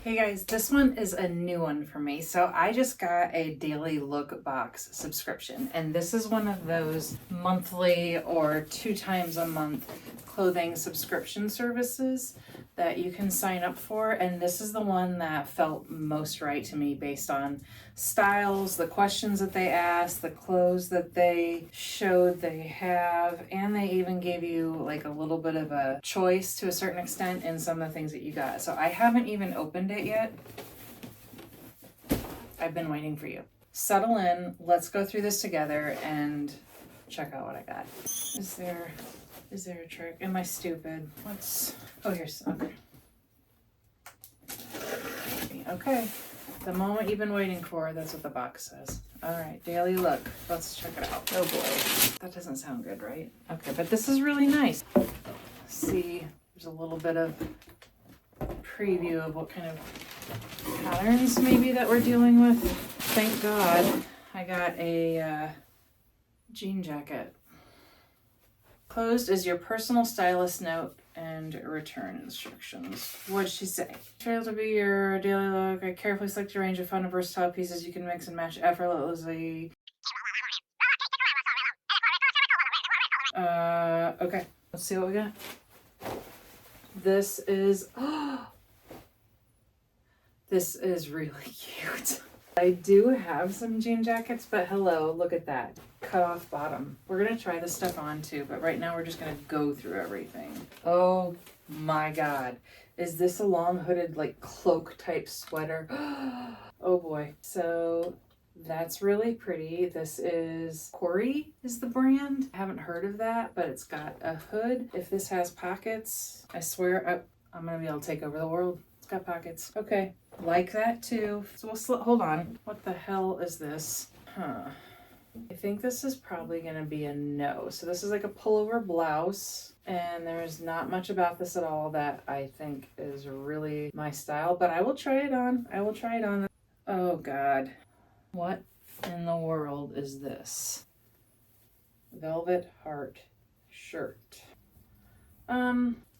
Hey guys, this one is a new one for me. So I just got a Daily Look box subscription, and this is one of those monthly or 2 times a month clothing subscription services that you can sign up for. And this is the one that felt most right to me based on styles, the questions that they asked, the clothes that they showed they have, and they even gave you like a little bit of a choice to a certain extent in some of the things that you got. So I haven't even opened it yet. I've been waiting for you. Settle in, let's go through this together and check out what I got. Is there a trick? Am I stupid? Oh, here's, okay. Okay, the moment you've been waiting for, that's what the box says. All right, Daily Look, let's check it out. Oh boy, that doesn't sound good, right? Okay, but this is really nice. See, there's a little bit of preview of what kind of patterns maybe that we're dealing with. Thank God I got a jean jacket. Closed is your personal stylist note and return instructions. What did she say? Trail to be your daily look. I carefully select a range of fun and versatile pieces you can mix and match effortlessly. Okay. Let's see what we got. This is this is really cute. I do have some jean jackets, but hello, look at that. Cut off bottom. We're gonna try this stuff on too, but right now we're just gonna go through everything. Oh my God. Is this a long hooded like cloak type sweater? Oh boy. So that's really pretty. This is Corey is the brand. I haven't heard of that, but it's got a hood. If this has pockets, I swear I'm gonna be able to take over the world. It's got pockets. Okay, like that too. So we'll hold on. What the hell is this? I think this is probably gonna be a no. So this is like a pullover blouse, and there's not much about this at all that I think is really my style, but I will try it on. Oh God. What in the world is this? Velvet heart shirt.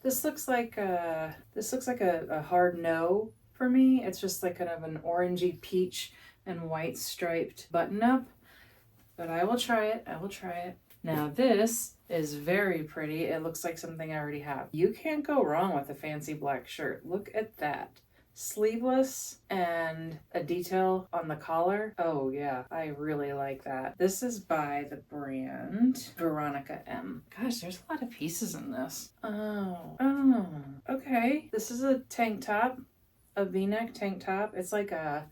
This looks like a hard no for me. It's just like kind of an orangey peach and white striped button up, but I will try it. Now this is very pretty. It looks like something I already have. You can't go wrong with a fancy black shirt. Look at that. Sleeveless and a detail on the collar. Oh yeah, I really like that. This is by the brand Veronica M. Gosh, there's a lot of pieces in this. Oh, okay. This is a tank top, a V-neck tank top. It's like a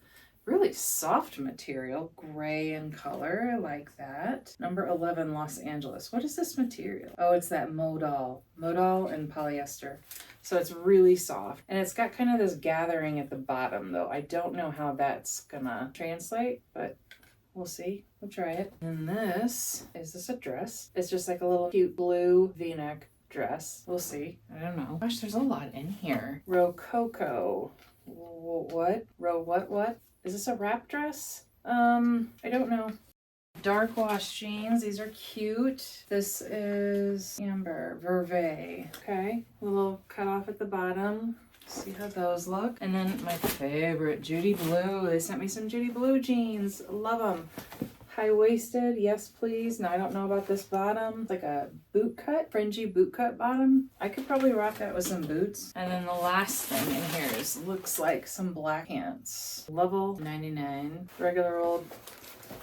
really soft material, gray in color. I like that. Number 11, Los Angeles. What is this material? Oh, it's that modal and polyester. So it's really soft, and it's got kind of this gathering at the bottom though. I don't know how that's gonna translate, but we'll see. We'll try it. And is this a dress? It's just like a little cute blue V-neck dress. We'll see. I don't know. Gosh, there's a lot in here. Rococo. What? What? Is this a wrap dress? I don't know. Dark wash jeans. These are cute. This is amber, verve. Okay. A little cut off at the bottom. See how those look. And then my favorite, Judy Blue. They sent me some Judy Blue jeans. Love them. High-waisted, yes please. Now I don't know about this bottom. It's like a boot cut, fringy boot cut bottom. I could probably rock that with some boots. And then the last thing in here looks like some black pants. Level 99, regular old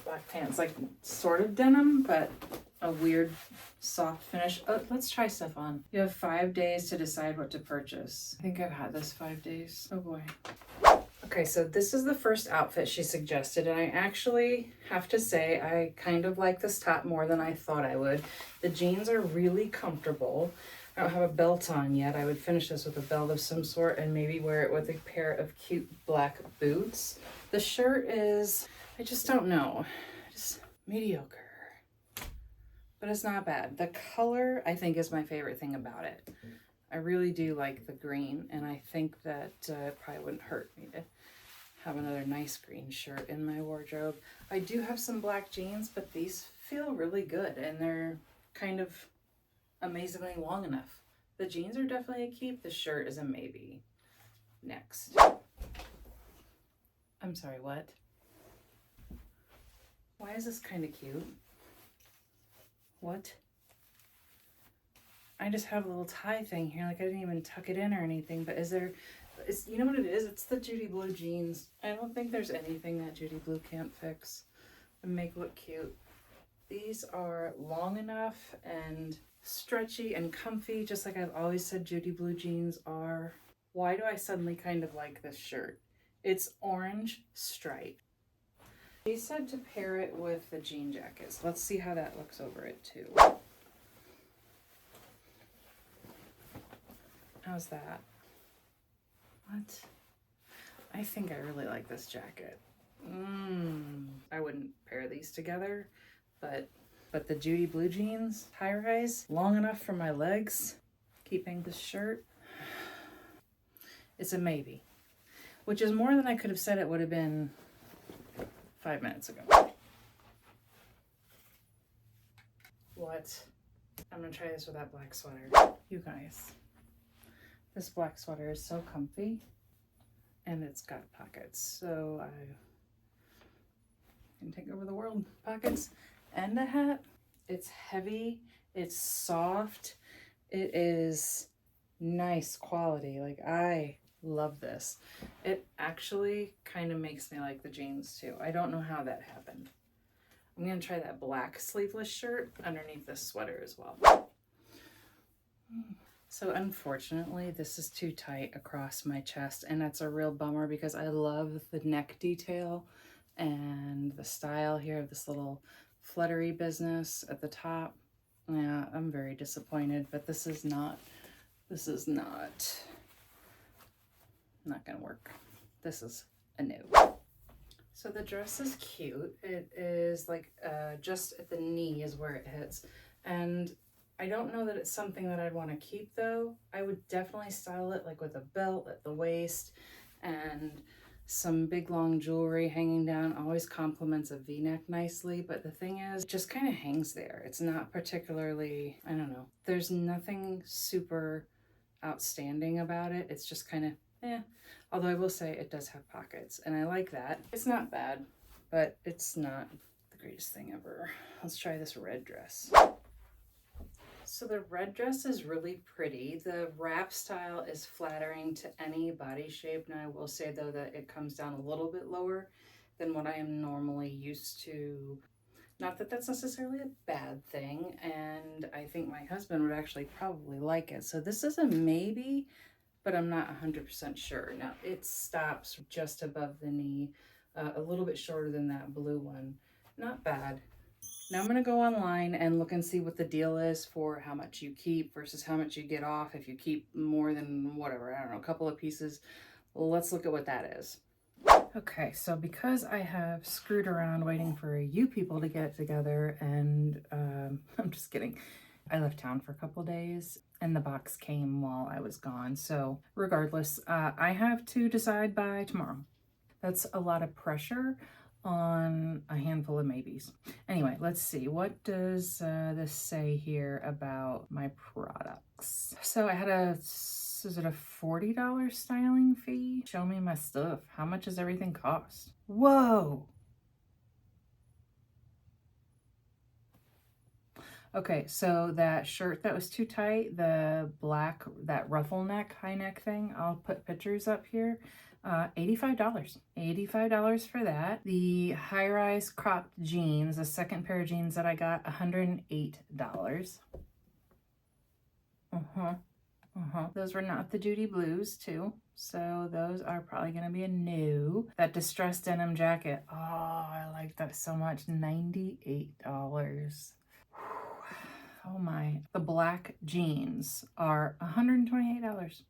black pants, like sort of denim, but a weird soft finish. Oh, let's try stuff on. You have 5 days to decide what to purchase. I think I've had this 5 days. Oh boy. Okay, so this is the first outfit she suggested, and I actually have to say I kind of like this top more than I thought I would. The jeans are really comfortable. I don't have a belt on yet. I would finish this with a belt of some sort and maybe wear it with a pair of cute black boots. The shirt is, I just don't know, just mediocre, but it's not bad. The color, I think, is my favorite thing about it. I really do like the green, and I think that it probably wouldn't hurt me to have another nice green shirt in my wardrobe. I do have some black jeans, but these feel really good, and they're kind of amazingly long enough. The jeans are definitely a keep. The shirt is a maybe. Next. I'm sorry, what? Why is this kind of cute? What? I just have a little tie thing here. Like I didn't even tuck it in or anything, but you know what it is? It's the Judy Blue jeans. I don't think there's anything that Judy Blue can't fix and make look cute. These are long enough and stretchy and comfy, just like I've always said Judy Blue jeans are. Why do I suddenly kind of like this shirt? It's orange stripe. She said to pair it with the jean jackets. Let's see how that looks over it too. How's that? What? I think I really like this jacket. I wouldn't pair these together, but the Judy Blue jeans, high rise, long enough for my legs, keeping this shirt, it's a maybe, which is more than I could have said it would have been 5 minutes ago. What? I'm gonna try this with that black sweater. You guys, this black sweater is so comfy and it's got pockets, so I can take over the world. Pockets and a hat. It's heavy, it's soft, it is nice quality. Like I love this. It actually kind of makes me like the jeans too. I don't know how that happened. I'm gonna try that black sleeveless shirt underneath this sweater as well. So unfortunately, this is too tight across my chest, and that's a real bummer because I love the neck detail and the style here of this little fluttery business at the top. Yeah, I'm very disappointed, but this is not gonna work. This is a no. So the dress is cute. It is like just at the knee is where it hits. And I don't know that it's something that I'd want to keep though. I would definitely style it like with a belt at the waist and some big long jewelry hanging down. Always complements a V-neck nicely, but the thing is, it just kind of hangs there. It's not particularly, I don't know. There's nothing super outstanding about it. It's just kind of, although I will say it does have pockets and I like that. It's not bad, but it's not the greatest thing ever. Let's try this red dress. So the red dress is really pretty. The wrap style is flattering to any body shape. Now I will say though that it comes down a little bit lower than what I am normally used to. Not that that's necessarily a bad thing, and I think my husband would actually probably like it. So this is a maybe, but I'm not 100% sure. Now it stops just above the knee, a little bit shorter than that blue one. Not bad. Now I'm going to go online and look and see what the deal is for how much you keep versus how much you get off if you keep more than whatever, I don't know, a couple of pieces. Let's look at what that is. Okay, so because I have screwed around waiting for you people to get together and I'm just kidding. I left town for a couple days and the box came while I was gone. So regardless, I have to decide by tomorrow. That's a lot of pressure on a handful of maybes. Anyway, let's see. What does this say here about my products? So I had is it a $40 styling fee? Show me my stuff. How much does everything cost? Whoa. Okay, so that shirt that was too tight, the black, that ruffle neck, high neck thing, I'll put pictures up here. $85. $85 for that. The high-rise cropped jeans, the second pair of jeans that I got, $108. Those were not the Judy Blues too, so those are probably gonna be a no. That distressed denim jacket, oh, I like that so much. $98. Oh my. The black jeans are $128.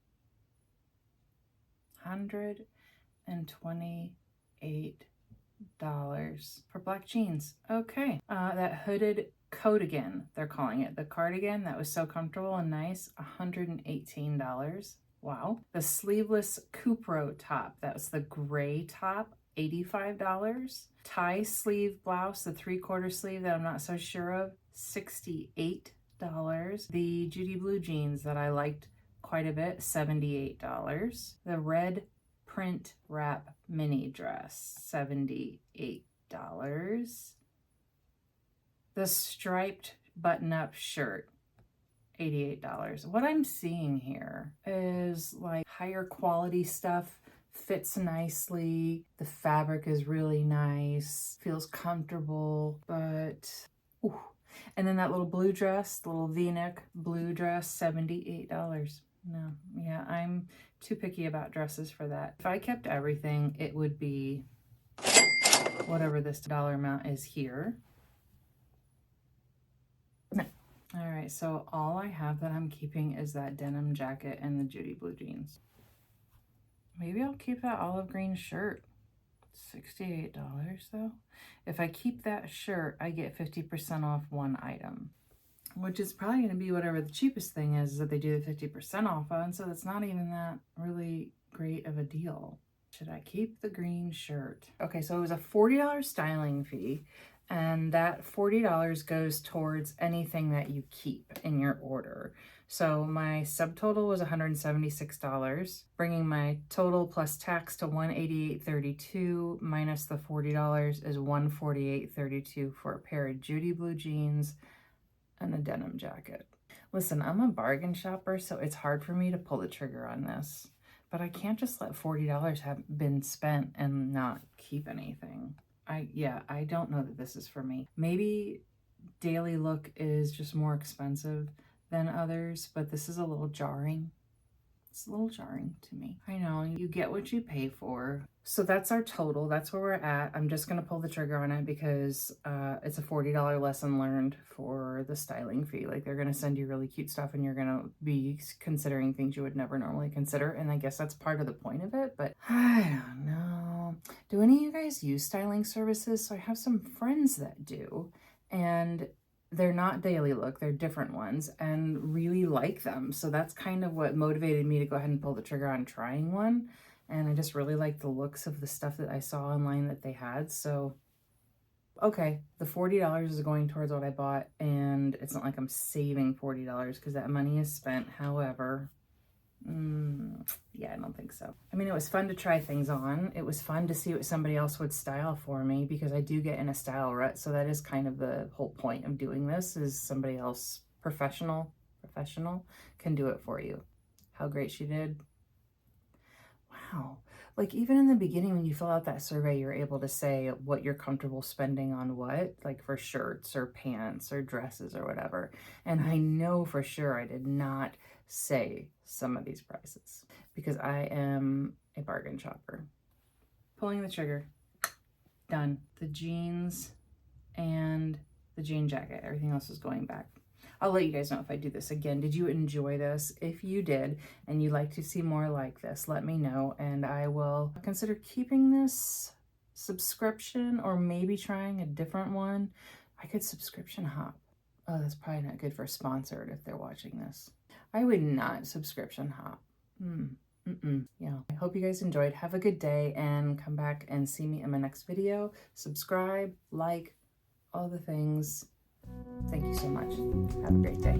$128 for black jeans. Okay. That hooded coatigan, they're calling it. The cardigan that was so comfortable and nice, $118. Wow. The sleeveless Cupro top, that was the gray top, $85. Tie sleeve blouse, the 3/4 sleeve that I'm not so sure of, $68. The Judy Blue jeans that I liked quite a bit, $78. The red print wrap mini dress, $78. The striped button-up shirt, $88. What I'm seeing here is like higher quality stuff, fits nicely, the fabric is really nice, feels comfortable, but ooh. And then that little blue dress, the little V-neck blue dress, $78. No, yeah, I'm too picky about dresses for that. If I kept everything, it would be whatever this dollar amount is here. No. All right, so all I have that I'm keeping is that denim jacket and the Judy blue jeans. Maybe I'll keep that olive green shirt. $68 though. If I keep that shirt, I get 50% off one item, which is probably going to be whatever the cheapest thing is that they do the 50% off on. So it's not even that really great of a deal. Should I keep the green shirt? Okay, so it was a $40 styling fee, and that $40 goes towards anything that you keep in your order. So my subtotal was $176, bringing my total plus tax to $188.32 minus the $40 is $148.32 for a pair of Judy blue jeans and a denim jacket. Listen, I'm a bargain shopper, so it's hard for me to pull the trigger on this, but I can't just let $40 have been spent and not keep anything. I don't know that this is for me. Maybe Daily Look is just more expensive than others, but this is a little jarring. It's a little jarring to me. I know, you get what you pay for. So that's our total. That's where we're at. I'm just going to pull the trigger on it because it's a $40 lesson learned for the styling fee. Like, they're going to send you really cute stuff and you're going to be considering things you would never normally consider. And I guess that's part of the point of it, but I don't know. Do any of you guys use styling services? So I have some friends that do, and they're not Daily Look, they're different ones, and really like them. So that's kind of what motivated me to go ahead and pull the trigger on trying one. And I just really like the looks of the stuff that I saw online that they had. So, okay, the $40 is going towards what I bought, and it's not like I'm saving $40 because that money is spent. However, yeah, I don't think so. I mean, it was fun to try things on. It was fun to see what somebody else would style for me because I do get in a style rut. So that is kind of the whole point of doing this, is somebody else professional can do it for you. How great she did. Wow. Like, even in the beginning, when you fill out that survey, you're able to say what you're comfortable spending on what, like for shirts or pants or dresses or whatever. And I know for sure I did not say some of these prices because I am a bargain shopper. Pulling the trigger. Done. The jeans and the jean jacket. Everything else is going back. I'll let you guys know if I do this again. Did you enjoy this? If you did and you'd like to see more like this, let me know and I will consider keeping this subscription or maybe trying a different one. I could subscription hop. Oh, that's probably not good for sponsored if they're watching this. I would not subscription hop. Yeah. I hope you guys enjoyed. Have a good day and come back and see me in my next video. Subscribe, like, all the things. Thank you so much. Have a great day.